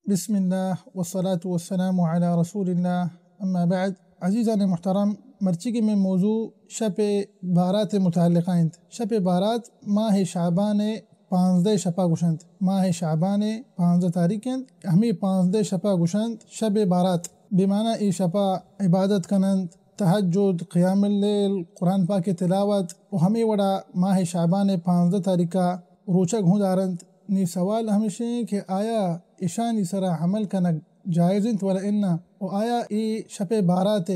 بسم الله والصلاة والسلام على رسول الله اما بعد. عزیزان محترم، مرچی میں موضوع شب بارات متعلقہ شب بارات ماہ شعبان 15 شپا گشند. ماہ شعبان 15 تاریخ ہمیں 15 شپا گشند شب بارات بمعنی ای شپا عبادت کنند، تہجد، قیام اللیل، قرآن پاک تلاوت و ہمیں وڑا ماہ شعبان 15 تاریخ کا روچک ہوں دارند. نی سوال ہمیشہ کہ آیا اشانی سرا عمل کنگ جائزنت ولا انا، و آیا ای شب بارات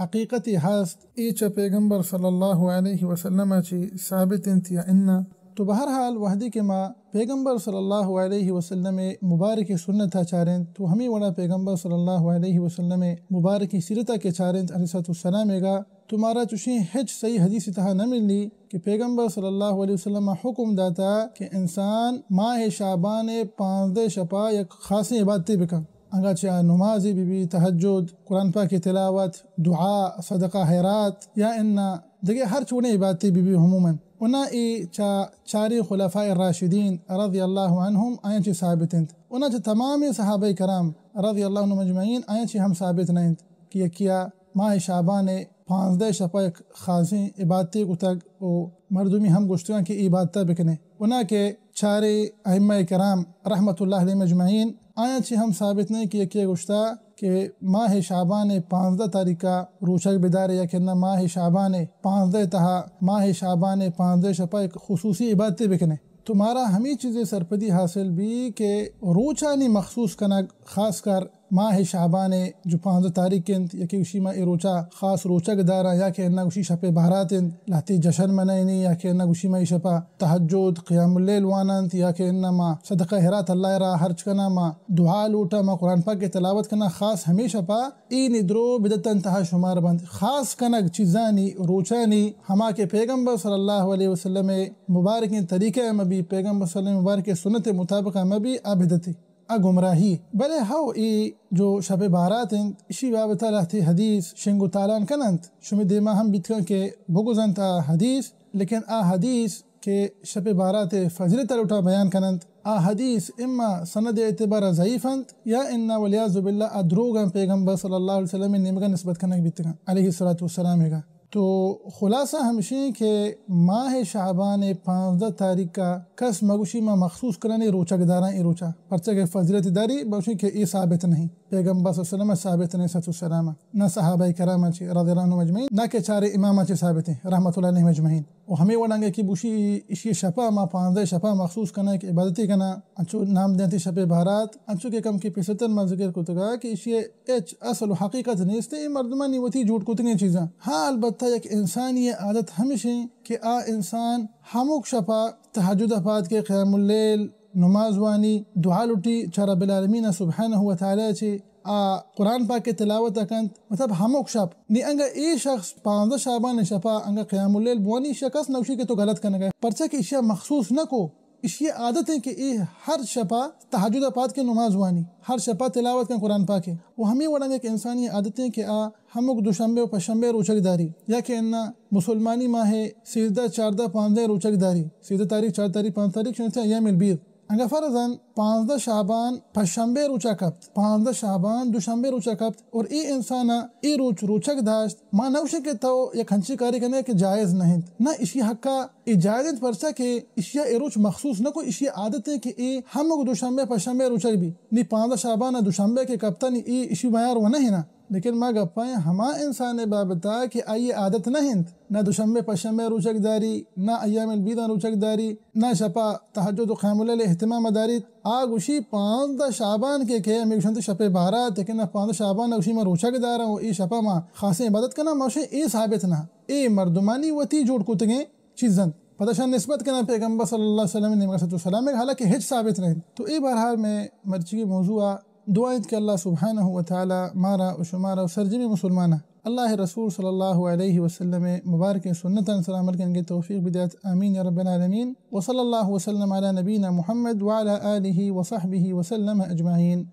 حقیقتی ہست ای چا پیغمبر صلی اللہ علیہ وسلم چی ثابت انت یا انا. تو بہرحال وحدی کے ما پیغمبر صلی اللہ علیہ وسلم مبارک سنت چارند تو ہمیں وڑا پیغمبر صلی اللہ علیہ وسلم مبارک سیرتا کے چارند علیہ السلام گا تمہارا چشیں ہج صحیح حدیث تہا نہ ملنی کہ پیغمبر صلی اللہ علیہ وسلم حکم داتا کہ انسان ماہ شعبان 15 شپا یک خاصی عبادتی بکن، انگا چاہ نمازی بھی تہجد، قرآن پاک کی تلاوت، دعا، صدقہ خیرات یا انا دیکھیں ہر چونے عبادتی بھی عموماً اونا ای چاری خلفاء الراشدین رضی اللہ عنہم آئیں چی ثابت ہیں. اونا چا تمام صحابہ کرام رضی اللہ عنہم اجمعین آئیں چی ہم ثابت نہیں کہ کیا ماہ شعبان 15 شپا ایک خاصی عبادتی کو تک او مردمی ہم گشتگاں کی عبادتہ بکنے. اونا کے چارے ائمہ کرام رحمت اللہ علیہ مجمعین آیا چی ہم ثابت نہیں کہ گشتا کہ ماہ شعبان 15 تاریخ کا روچک بدار یا کہ ماہ شعبان 15 تہا ماہ شعبان 15 شپا ایک خصوصی عبادت بکنے. تمہارا ہمیں چیزیں سرپدی حاصل بھی کہ روچانی مخصوص کنگ خاص کر ماہ شعبان جو 15 تاریخ کند یا کہ اسی ماہ روچا خاص روچک دارا یا کہ انہ اسی شپ بہرات لاتی جشن منائنی یا کہ انہ اسی ماہ شپا تہجد قیام اللیل وانند یا کہ انہ ما صدقہ خیرات اللہ را خرچ کنا، ما دعا لوٹا، ما قرآن پاک کے تلاوت کنا خاص ہمیشہ پا ای ندرو بدت انتہا شمار بند خاص کنگ چیزانی روچانی ہما کے پیغمبر صلی اللہ علیہ وسلم مبارک طریقہ مبی پیغمبر صلی اللہ علیہ وسلم مبارک سنت مطابق مبی آبدتی گمراہی. بلے ہو ای جو شب بارات ہیں اسی بابتا لہتی حدیث شنگو تالان کنند شمی دیما ہم بیتکن کہ بگزنتا حدیث لیکن آ حدیث کہ شب بارات فضیلت لوٹا بیان کنند آ حدیث اما سند اعتبار ضعیفند یا انا ولیعذ باللہ ادروگا پیغمبر صلی اللہ علیہ وسلم نمگا نسبت کنگ بیتکن علیہ السلام گا. تو خلاصہ ہمشی کہ ماہ شعبان 15 تاریخ کا کس مگوشی ما مخصوص کرنے روچک داراں ای روچا پرچہ کہ فضیلت داری بوشی کہ ای ثابت نہیں، پیغمبر صلی اللہ علیہ وسلم ثابت نہیں صلی اللہ علیہ وسلم نہ صحابہ کرام چی رضی اللہ عنہ مجمعین نہ کہ چارے امامہ چی ثابت ہیں رحمت اللہ علیہ مجمعین. اور ہمیں وڑانگے کہ بوشی اسی شپا ما 15 شپا مخصوص کرنا کہ عبادتی کرنا انچو نام دینتی شب بہرات انچو کے کم کی پیستر ما ذکر کتگا کہ اسی اصل و حقیقت نیستے مردمانی وتی جھوٹ کتگیں چیزاں. ہاں البتہ ایک انسانی عادت ہمیشہ کہ آ انسان ہموک شپا تہجد افاد کے قیام اللیل نماز وانی دعا لٹی چا رب العالمین سبحانہ و تعالی چی قرآن پاک کے تلاوت اکند مطلب ہموک شپ نی انگا ای شخص 15 شعبان شپا انگا قیام اللیل بوانی شخص نوشی کے تو غلط کنگا پرچہ کہ اشیاء مخصوص نہ کو اشیاء عادت ہے کہ ای ہر شپا تہجد افاد کے نماز وانی ہر شپا تلاوت کا قرآن پاک ہے. وہ ہمیں وڑانگے کہ انسانی عادتیں کہ ہموک دوشنبے و پشنبے روچک داری یا کہ انہ مسلمانی ماہ 13 14 15 روچک داری 13 تاریخ 4 تاریخ 5 تاریخ شنطہ ایام البید انگا فرضاً 15 شعبان پشنبے روچا کپت 15 شعبان دوشنبے روچا کپت اور ای انسانا ای روچک داشت ما نوشے کہ تو یک ہنچی کاری کرنے کہ جائز نہیں نہ اسی حقا ای جائز پرچا کہ اشیاء ای روچ مخصوص نہ کو اشیاء عادت ہے کہ ای ہم دوشنبے پشنبے روچک بھی نی 15 شعبان دوشنبے کے کپتا نی ای اشی معیار وہ نہیں نا. لیکن ما گپائیں ہما انسان بابتا کہ آئی عادت نہیں نہ دوشنبے پشنبے روچک داری نہ ایام البیدہ روچک داری نہ شپا تہجد و قیام اللیل اہتمام داری آگوشی 15 شعبان کے ہمیں گوشنتی شپ بہرات لیکن 15 شعبان اگوشی میں روچک دارا ہوں ای شپا ما خاصی عبادت کرنا موشی ای ثابت نہ ای مردمانی وتی جوڑ کتگیں چیزن پتشان نسبت کرنا پیغمبر صلی اللہ علیہ وسلم نے السلام حالانکہ ہج ثابت نہیں. تو ای بہرحال میں مرچی کی موضوع دعائیں کہ اللہ سبحانہ و تعالی مارا و شمارا و سرجمی مسلمانہ اللہ رسول صلی اللہ علیہ وسلم مبارک سنتاً سلام علیکم توفیق بدایت آمین یا رب العالمین. وصلی اللہ وسلم علی نبینا محمد وعلی آلہ وصحبہ وسلم اجمعین.